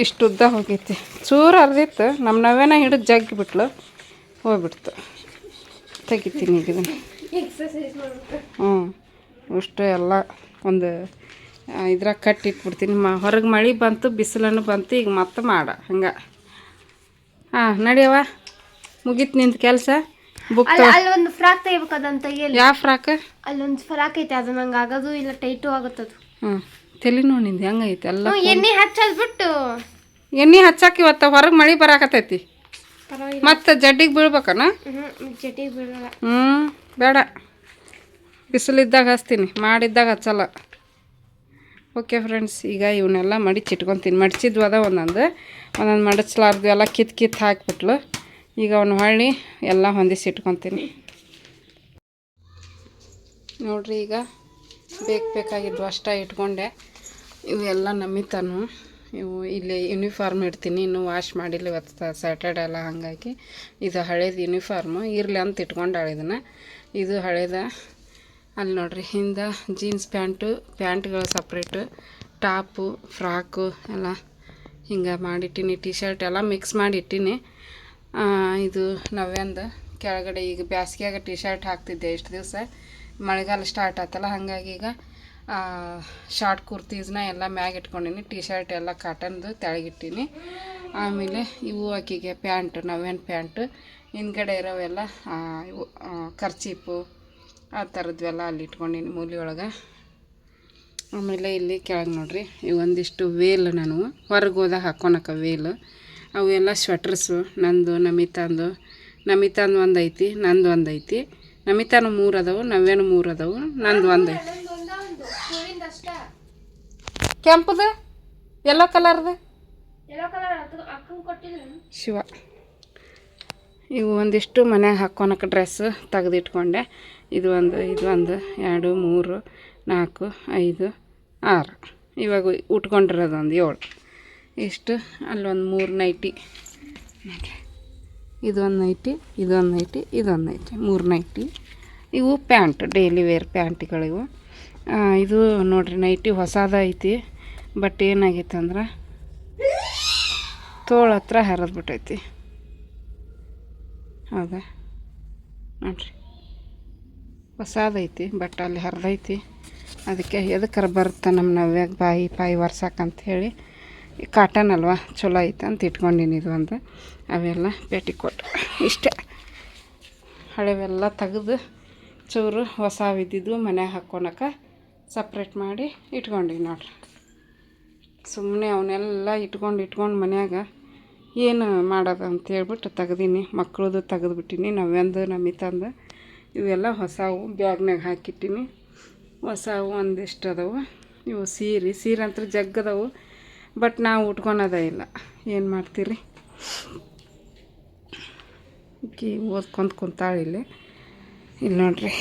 ಇಷ್ಟು ಉದ್ದ ಹೋಗೈತಿ. ಚೂರು ಹರಿದಿತ್ತು, ನಮ್ಮ ನವೇನ ಹಿಡಿದು ಜಗ್ಗಿಬಿಟ್ಲು, ಹೋಗ್ಬಿಡ್ತು. ತೆಗಿತೀನಿ ಈಗ ಇದನ್ನು. ಇಷ್ಟು ಎಲ್ಲ ಒಂದು ಇದ್ರಾಗ ಕಟ್ಟಿಟ್ಬಿಡ್ತೀನಿ. ಹೊರಗೆ ಮಳೆ ಬಂತು, ಬಿಸಿಲನ್ನು ಬಂತು, ಈಗ ಮತ್ತೆ ಹಂಗೆ. ನಡಿಯವ, ಮುಗೀತು ನಿಂದು ಕೆಲಸ. ಬುಕ್ ಅಲ್ಲೊಂದು ಫ್ರಾಕ್ ತೆಗಿಬೇಕದಂತ. ಯಾವ ಫ್ರಾಕ್? ಅಲ್ಲೊಂದು ಫ್ರಾಕ್ ಐತೆ, ಅದು ನಂಗೆ ಆಗೋದು ಇಲ್ಲ, ಟೈಟು ಆಗುತ್ತದು. ತಲೆ ನೋಡಿ ನಿಂದು ಹೆಂಗೈತೆ ಎಲ್ಲ. ಎಣ್ಣೆ ಹಚ್ಚದ್ಬಿಟ್ಟು ಎಣ್ಣೆ ಹಚ್ಚಾಕ ಇವತ್ತು ಹೊರಗೆ ಮಳೆ ಬರಾಕತ್ತೈತಿ. ಮತ್ತು ಜಡ್ಡಿಗೆ ಬೀಳ್ಬೇಕನ? ಜಡ್ಡಿಗೆ ಬೀಳಲ್ಲ. ಬೇಡ, ಬಿಸಿಲಿದ್ದಾಗ ಹಚ್ತೀನಿ, ಮಾಡಿದ್ದಾಗ ಹಚ್ಚಲ್ಲ. ಓಕೆ ಫ್ರೆಂಡ್ಸ್, ಈಗ ಇವನ್ನೆಲ್ಲ ಮಡಿಚಿಟ್ಕೊತೀನಿ. ಮಡಿಚಿದ್ವು ಅದ ಒಂದೊಂದು ಮಡಚ್ಲಾರ್ದು ಎಲ್ಲ ಕಿತ್ತು ಹಾಕಿಬಿಟ್ಲು. ಈಗ ಅವನು ಹೊಳ್ಳಿ ಎಲ್ಲ ಹೊಂದಿಸಿಟ್ಕೊತೀನಿ ನೋಡ್ರಿ. ಈಗ ಬೇಕಾಗಿದ್ವು ಅಷ್ಟ ಇಟ್ಕೊಂಡೆ. ಇವೆಲ್ಲ ನಮ್ಮಿತಾನು. ಇವು ಇಲ್ಲಿ ಯೂನಿಫಾರ್ಮ್ ಇಡ್ತೀನಿ, ಇನ್ನೂ ವಾಶ್ ಮಾಡಿಲ್ಲ, ಇವತ್ತು ಸ್ಯಾಟರ್ಡೆ ಎಲ್ಲ. ಹಾಗಾಗಿ ಇದು ಹಳೇದು ಯೂನಿಫಾರ್ಮು ಇರಲಿ ಅಂತ ಇಟ್ಕೊಂಡಾಳೆ ಇದನ್ನು. ಇದು ಹಳೇದ. ಅಲ್ಲಿ ನೋಡ್ರಿ, ಹಿಂದೆ ಜೀನ್ಸ್ ಪ್ಯಾಂಟ್ಗಳು ಸಪ್ರೇಟು, ಟಾಪು, ಫ್ರಾಕು ಎಲ್ಲ ಹಿಂಗೆ ಮಾಡಿಟ್ಟಿನಿ. ಟಿ ಶರ್ಟ್ ಎಲ್ಲ ಮಿಕ್ಸ್ ಮಾಡಿ ಇಟ್ಟೀನಿ. ಇದು ನವ್ಯಾಂದು ಕೆಳಗಡೆ. ಈಗ ಬ್ಯಾಸ್ಗೆಯಾಗ ಟಿ ಶರ್ಟ್ ಹಾಕ್ತಿದ್ದೆ ಇಷ್ಟು ದಿವಸ, ಮಳೆಗಾಲ ಸ್ಟಾರ್ಟ್ ಆಯ್ತಲ್ಲ, ಹಾಗಾಗಿ ಈಗ ಶಾರ್ಟ್ ಕುರ್ತೀಸ್ನ ಎಲ್ಲ ಮ್ಯಾಗ ಇಟ್ಕೊಂಡೀನಿ. ಟಿ ಶರ್ಟ್ ಎಲ್ಲ ಕಾಟನ್ದು ತೆಳಗಿಟ್ಟೀನಿ. ಆಮೇಲೆ ಇವು ಆಕಿಗೆ ಪ್ಯಾಂಟು, ನವ್ಯಾನ್ ಪ್ಯಾಂಟು, ಹಿಂದ್ಗಡೆ ಇರೋವೆಲ್ಲ ಇವು ಕರ್ಚೀಪು ಆ ಥರದ್ವೆಲ್ಲ ಅಲ್ಲಿ ಇಟ್ಕೊಂಡೀನಿ ಮೂಲೆ ಒಳಗೆ. ಆಮೇಲೆ ಇಲ್ಲಿ ಕೆಳಗೆ ನೋಡ್ರಿ, ಇವು ಒಂದಿಷ್ಟು ವೇಲ್ ನಾನು ಹೊರಗೆ ಹೋದಾಗ ಹಾಕ್ಕೊಳಕ್ಕೆ ವೇಲು. ಅವೆಲ್ಲ ಸ್ವೆಟ್ರಸ್ಸು, ನಂದು ನಮಿತಾಂದು ಒಂದು ಐತಿ, ನಂದು ಒಂದು ಐತಿ. ನಮಿತಾನು 3 ಅದಾವು, ನವ್ಯಾನು 3 ಅದಾವು, ನಂದು ಒಂದು ಐತಿ. ಕೆಂಪದು ಯೆಲ್ಲೋ ಕಲರ್ದು ಶಿವ. ಇವು ಒಂದಿಷ್ಟು ಮನ್ಯಾಗ ಹಾಕ್ಕೊಳಕ್ಕೆ ಡ್ರೆಸ್ಸು ತೆಗೆದಿಟ್ಕೊಂಡೆ. ಇದು 1 2 3 4 5 6. ಇವಾಗ ಉಟ್ಕೊಂಡಿರೋದು 7 ಇಷ್ಟು. ಅಲ್ಲೊಂದು 3 ನೈಟಿ ನೋಡಿರಿ. ಇದೊಂದು ನೈಟಿ, ಇದೊಂದು ನೈಟಿ, ಇದೊಂದು ನೈಟಿ, 3 ನೈಟಿ. ಇವು ಪ್ಯಾಂಟ್, ಡೈಲಿ ವೇರ್ ಪ್ಯಾಂಟ್ಗಳಿವು. ಇದು ನೋಡಿರಿ ನೈಟಿ ಹೊಸದ ಐತಿ, ಬಟ್ ಏನಾಗೈತೆ ಅಂದ್ರೆ ತೋಳ ಹತ್ರ ಹರಿದ್ಬಿಟ್ಟೈತಿ. ಹೌದಾ ನೋಡಿರಿ, ಹೊಸದೈತಿ, ಬಟ್ ಅಲ್ಲಿ ಹರಿದೈತಿ. ಅದಕ್ಕೆ ಎದಕ್ಕೆ ಬರುತ್ತೆ ನಮ್ಮ ನವ್ಯಾಗ ಬಾಯಿ ಒರ್ಸಾಕಂತ ಹೇಳಿ. ಕಾಟನ್ ಅಲ್ವಾ, ಚಲೋ ಐತೆ ಅಂತ ಇಟ್ಕೊಂಡಿನಿ. ಇದು ಒಂದು. ಅವೆಲ್ಲ ಪೇಟಿಕೋಟ್ ಇಷ್ಟೇ. ಹಳೆವೆಲ್ಲ ತೆಗೆದು ಚೂರು ಹೊಸವಿದ್ದಿದ್ದು ಮನ್ಯಾಗ ಹಾಕ್ಕೊಳಕ್ಕೆ ಸಪ್ರೇಟ್ ಮಾಡಿ ಇಟ್ಕೊಂಡಿವಿ ನೋಡ್ರಿ. ಸುಮ್ಮನೆ ಅವನ್ನೆಲ್ಲ ಇಟ್ಕೊಂಡು ಮನ್ಯಾಗ ಏನು ಮಾಡೋದು ಅಂತೇಳ್ಬಿಟ್ಟು ತೆಗ್ದೀನಿ. ಮಕ್ಕಳದು ತೆಗೆದುಬಿಟ್ಟಿನಿ, ನವ್ಯಾಂದು ನಮಿತಾಂದು. ಇವೆಲ್ಲ ಹೊಸವು ಬ್ಯಾಗ್ನಾಗ ಹಾಕಿಟ್ಟಿನಿ. ಹೊಸವು ಒಂದಿಷ್ಟು ಅದಾವು. ಇವು ಸೀರೆ ಅಂತೂ ಜಗ್ಗದವು, ಬಟ್ ನಾವು ಉಟ್ಕೊಳೋದೇ ಇಲ್ಲ. ಏನು ಮಾಡ್ತೀರಿ? ಓದ್ಕೊಂತ ಕುಂತಾಳಿಲ್ಲಿ. ಇಲ್ಲಿ ನೋಡ್ರಿ,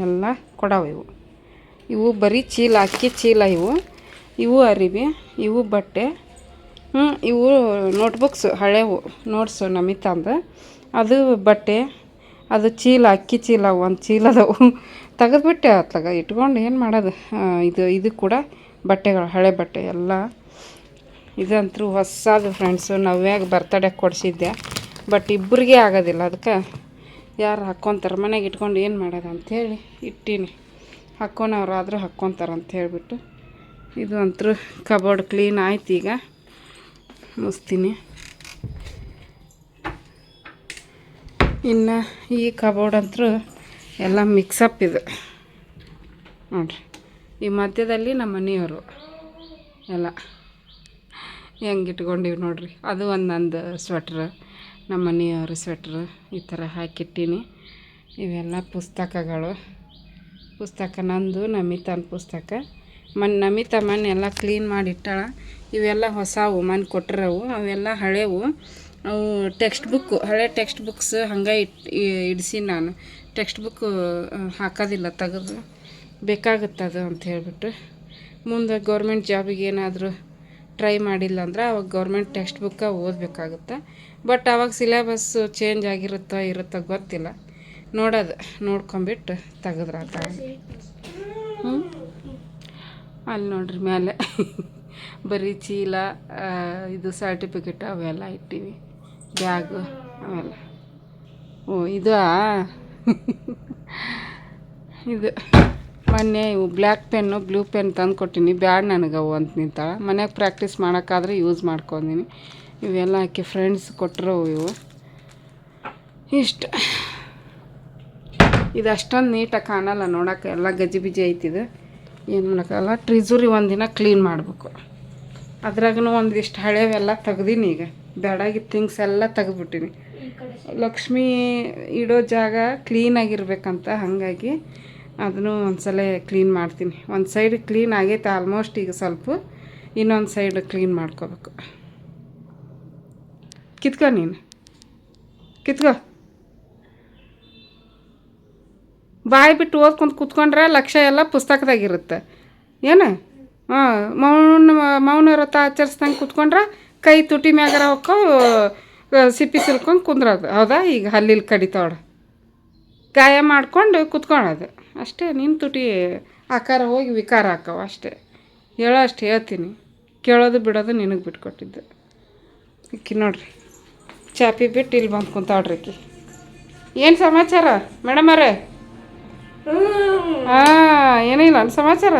ಎಲ್ಲ ಕೊಡವು ಇವು ಬರೀ ಚೀಲ, ಅಕ್ಕಿ ಚೀಲ. ಇವು ಅರಿವಿ, ಇವು ಬಟ್ಟೆ. ಇವು ನೋಟ್ಬುಕ್ಸು ಹಳೆವು, ನೋಟ್ಸು ನಮಿತಾಂದು. ಅದು ಬಟ್ಟೆ, ಅದು ಚೀಲ, ಅಕ್ಕಿ ಚೀಲ. ಒಂದು ಚೀಲದವು ತೆಗೆದ್ಬಿಟ್ಟೆ ಅತ್ಲಾಗ ಇಟ್ಕೊಂಡು ಏನು ಮಾಡೋದು. ಇದು ಕೂಡ ಬಟ್ಟೆಗಳು, ಹಳೆ ಬಟ್ಟೆ ಎಲ್ಲ. ಇದಂತೂ ಹೊಸದು ಫ್ರೆಂಡ್ಸು. ನವ್ಯಾಗ ಬರ್ತಡೇ ಕೊಡಿಸಿದ್ದೆ, ಬಟ್ ಇಬ್ಬರಿಗೆ ಆಗೋದಿಲ್ಲ. ಅದಕ್ಕೆ ಯಾರು ಹಾಕ್ಕೊತಾರೆ ಮನೆಗೆ ಇಟ್ಕೊಂಡು ಏನು ಮಾಡೋದು ಅಂಥೇಳಿ ಇಟ್ಟೀನಿ. ಹಾಕ್ಕೊಳೋರಾದರೂ ಹಾಕ್ಕೊತಾರೆ ಅಂತ ಹೇಳಿಬಿಟ್ಟು. ಇದು ಅಂತೂ ಕಬೋರ್ಡ್ ಕ್ಲೀನ್ ಆಯ್ತು. ಈಗ ಮುಸ್ತೀನಿ. ಇನ್ನು ಈ ಕಬೋರ್ಡ್ ಅಂತೂ ಎಲ್ಲ ಮಿಕ್ಸಪ್ ಇದು ನೋಡಿರಿ. ಈ ಮಧ್ಯದಲ್ಲಿ ನಮ್ಮ ಮನೆಯವರು ಎಲ್ಲ ಹೆಂಗೆ ಇಟ್ಕೊಂಡಿವಿ ನೋಡಿರಿ. ಅದು ನಂದು ಸ್ವೆಟ್ರ್, ನಮ್ಮ ಮನೆಯವ್ರ ಸ್ವೆಟ್ರ್ ಈ ಥರ ಹಾಕಿಟ್ಟೀನಿ. ಇವೆಲ್ಲ ಪುಸ್ತಕ ನಂದು, ನಮಿತಾನ ಪುಸ್ತಕ. ನಮಿತಾ ಮನೆ ಎಲ್ಲ ಕ್ಲೀನ್ ಮಾಡಿಟ್ಟಾಳ. ಇವೆಲ್ಲ ಹೊಸವು ಮನೆ ಕೊಟ್ಟಿರೋವು, ಅವೆಲ್ಲ ಹಳೆವು. ಅವು ಹಳೆ ಟೆಕ್ಸ್ಟ್ ಬುಕ್ಸ್ ಹಂಗೆ ಇಡಿಸಿ ನಾನು. ಟೆಕ್ಸ್ಟ್ ಬುಕ್ ಹಾಕೋದಿಲ್ಲ, ತೆಗೆದು ಬೇಕಾಗುತ್ತದು ಅಂತ ಹೇಳ್ಬಿಟ್ಟು. ಮುಂದೆ ಗೌರ್ಮೆಂಟ್ ಜಾಬಿಗೆ ಏನಾದರೂ ಟ್ರೈ ಮಾಡಿಲ್ಲ ಅಂದ್ರೆ ಅವಾಗ ಗೌರ್ಮೆಂಟ್ ಟೆಕ್ಸ್ಟ್ ಬುಕ್ಕ ಓದಬೇಕಾಗುತ್ತೆ. ಬಟ್ ಅವಾಗ ಸಿಲೆಬಸ್ಸು ಚೇಂಜ್ ಇರುತ್ತೋ ಗೊತ್ತಿಲ್ಲ. ನೋಡ್ಕೊಂಬಿಟ್ಟು ತೆಗೆದ್ರಾತ. ಅಲ್ಲಿ ನೋಡ್ರಿ ಮೇಲೆ ಬರೀ ಚೀಲ, ಇದು ಸರ್ಟಿಫಿಕೇಟ್ ಅವೆಲ್ಲ ಇಟ್ಟೀವಿ, ಬ್ಯಾಗು ಅವೆಲ್ಲ. ಇದು ಮೊನ್ನೆ ಇವು ಬ್ಲ್ಯಾಕ್ ಪೆನ್ನು ಬ್ಲೂ ಪೆನ್ ತಂದು ಕೊಟ್ಟೀನಿ. ಬ್ಯಾಡ್ ನನಗವು ಅಂತ ನಿಂತಾಳೆ. ಮನ್ಯಾಗ ಪ್ರಾಕ್ಟೀಸ್ ಮಾಡೋಕ್ಕಾದ್ರೆ ಯೂಸ್ ಮಾಡ್ಕೊಂಡೀನಿ. ಇವೆಲ್ಲ ಆಕೆ ಫ್ರೆಂಡ್ಸ್ ಕೊಟ್ಟರು ಇವು. ಇಷ್ಟು ಇದು ಅಷ್ಟೊಂದು ನೀಟಾಗಿ ಕಾಣಲ್ಲ ನೋಡೋಕೆ, ಎಲ್ಲ ಗಜಿಬಿಜಿ ಐತಿದು. ಏನು ಮಾಡೋಕ್ಕಲ್ಲ. ಟ್ರಿಜುರಿ ಒಂದಿನ ಕ್ಲೀನ್ ಮಾಡಬೇಕು. ಅದ್ರಾಗೂ ಒಂದಿಷ್ಟು ಹಳೆವೆಲ್ಲ ತೆಗ್ದೀನಿ. ಈಗ ಬೇಡಾಗಿದ್ದ ಥಿಂಗ್ಸ್ ಎಲ್ಲ ತೆಗೆದ್ಬಿಟ್ಟಿನಿ. ಲಕ್ಷ್ಮಿ ಇಡೋ ಜಾಗ ಕ್ಲೀನಾಗಿರ್ಬೇಕಂತ, ಹಾಗಾಗಿ ಅದನ್ನು ಒಂದು ಸಲ ಕ್ಲೀನ್ ಮಾಡ್ತೀನಿ. ಒಂದು ಸೈಡ್ ಕ್ಲೀನ್ ಆಗೈತೆ ಆಲ್ಮೋಸ್ಟ್. ಈಗ ಸ್ವಲ್ಪ ಇನ್ನೊಂದು ಸೈಡ್ ಕ್ಲೀನ್ ಮಾಡ್ಕೋಬೇಕು. ನೀನು ಕಿತ್ಕೋ. ಬಾಯಿ ಬಿಟ್ಟು ಓದ್ಕೊಂಡು ಕೂತ್ಕೊಂಡ್ರೆ ಲಕ್ಷ್ಯ ಎಲ್ಲ ಪುಸ್ತಕದಾಗಿರುತ್ತೆ. ಏನು ಮೌನ ವ್ರತ ಆಚರಿಸ್ದಂಗೆ ಕೂತ್ಕೊಂಡ್ರೆ ಕೈ ತುಟಿ ಮ್ಯಾಗಾರ ಹೊಕ್ಕೋ ಸಿಪ್ಪಿ ಸಿಲ್ಕೊಂಡು ಕುಂದ್ರೋದು. ಹೌದಾ? ಈಗ ಹಲ್ಲಿಲ್ ಕಡಿತಾವಡ ಗಾಯ ಮಾಡ್ಕೊಂಡು ಕುತ್ಕೊಳ್ಳೋದು ಅಷ್ಟೇ. ನಿನ್ನ ತುಟಿ ಆಕಾರ ಹೋಗಿ ವಿಕಾರ ಹಾಕವು ಅಷ್ಟೇ. ಅಷ್ಟು ಹೇಳ್ತೀನಿ, ಕೇಳೋದು ಬಿಡೋದು ನಿನಗೆ ಬಿಟ್ಕೊಟ್ಟಿದ್ದು. ಇಕ್ಕಿ ನೋಡ್ರಿ, ಚಾಪಿ ಬಿಟ್ಟು ಇಲ್ಲಿ ಬಂದು ಕುಂತಾಳ್ರಿ ಆಕಿ. ಏನು ಸಮಾಚಾರ ಮೇಡಮರೇ? ಹಾಂ, ಏನಿಲ್ಲ ಸಮಾಚಾರ.